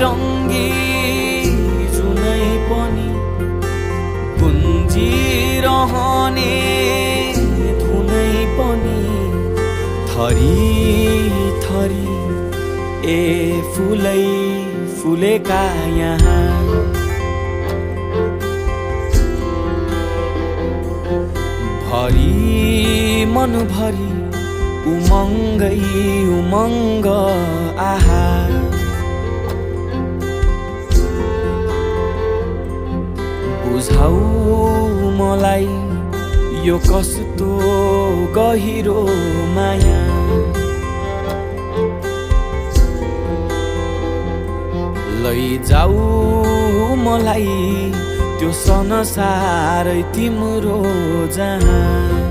रङ्गी जुनै पनि गुन्जिरहने धुनै पनि थरी थरी ए फुलै फुलेका यहाँ भरी मनभरि उमङ्गै उमङ्ग आहा बुझाऊ मलाई यो कस्तो गहिरो माया लैजाऊ मलाई त्यो संसारै तिम्रो जहाँ